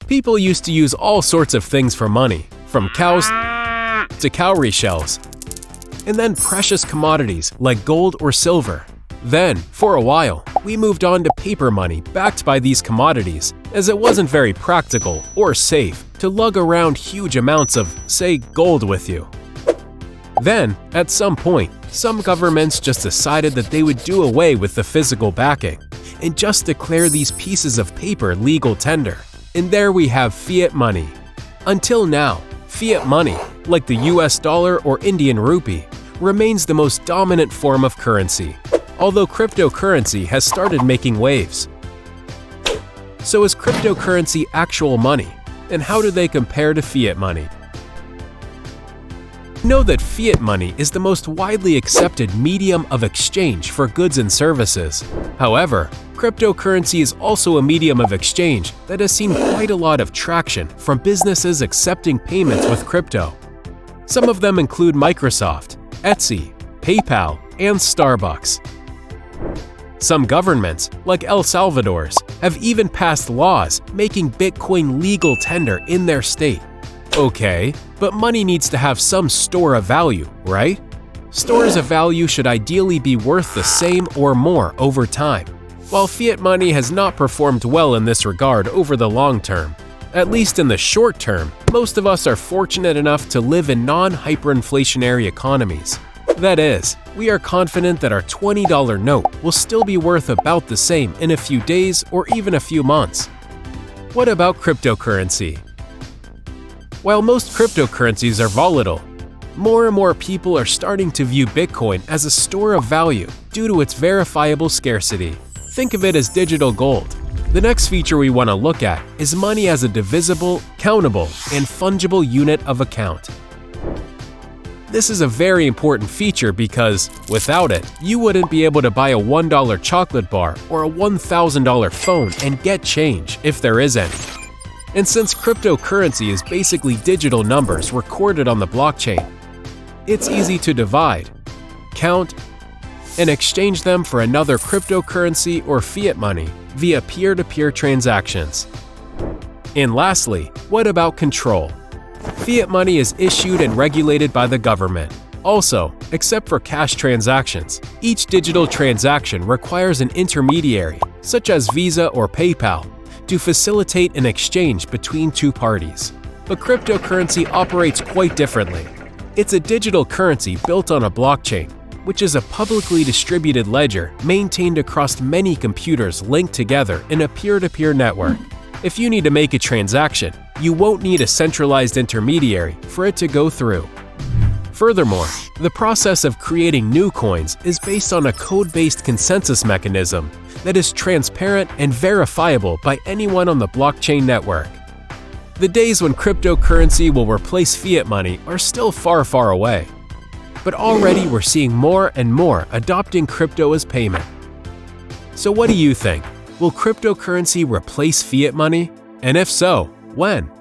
People used to use all sorts of things for money, from cows to cowrie shells, and then precious commodities like gold or silver. Then, for a while, we moved on to paper money backed by these commodities, as it wasn't very practical or safe to lug around huge amounts of, say, gold with you. Then, at some point, some governments just decided that they would do away with the physical backing and just declare these pieces of paper legal tender. And there we have fiat money. Until now, fiat money, like the US dollar or Indian rupee, remains the most dominant form of currency, although cryptocurrency has started making waves. So is cryptocurrency actual money? And how do they compare to fiat money? Know that fiat money is the most widely accepted medium of exchange for goods and services. However, cryptocurrency is also a medium of exchange that has seen quite a lot of traction from businesses accepting payments with crypto. Some of them include Microsoft, Etsy, PayPal, and Starbucks. Some governments, like El Salvador's, have even passed laws making Bitcoin legal tender in their state. Okay, but money needs to have some store of value, right? Stores of value should ideally be worth the same or more over time. While fiat money has not performed well in this regard over the long term, at least in the short term, most of us are fortunate enough to live in non-hyperinflationary economies. That is, we are confident that our $20 note will still be worth about the same in a few days or even a few months. What about cryptocurrency? While most cryptocurrencies are volatile, more and more people are starting to view Bitcoin as a store of value due to its verifiable scarcity. Think of it as digital gold. The next feature we want to look at is money as a divisible, countable, and fungible unit of account. This is a very important feature because, without it, you wouldn't be able to buy a $1 chocolate bar or a $1,000 phone and get change, if there is any. And since cryptocurrency is basically digital numbers recorded on the blockchain, it's easy to divide, count, and exchange them for another cryptocurrency or fiat money via peer-to-peer transactions. And lastly, what about control? Fiat money is issued and regulated by the government. Also, except for cash transactions, each digital transaction requires an intermediary, such as Visa or PayPal, to facilitate an exchange between two parties. But cryptocurrency operates quite differently. It's a digital currency built on a blockchain, which is a publicly distributed ledger maintained across many computers linked together in a peer-to-peer network. If you need to make a transaction, you won't need a centralized intermediary for it to go through. Furthermore, the process of creating new coins is based on a code-based consensus mechanism that is transparent and verifiable by anyone on the blockchain network. The days when cryptocurrency will replace fiat money are still far, far away. But already we're seeing more and more adopting crypto as payment. So what do you think? Will cryptocurrency replace fiat money? And if so, when?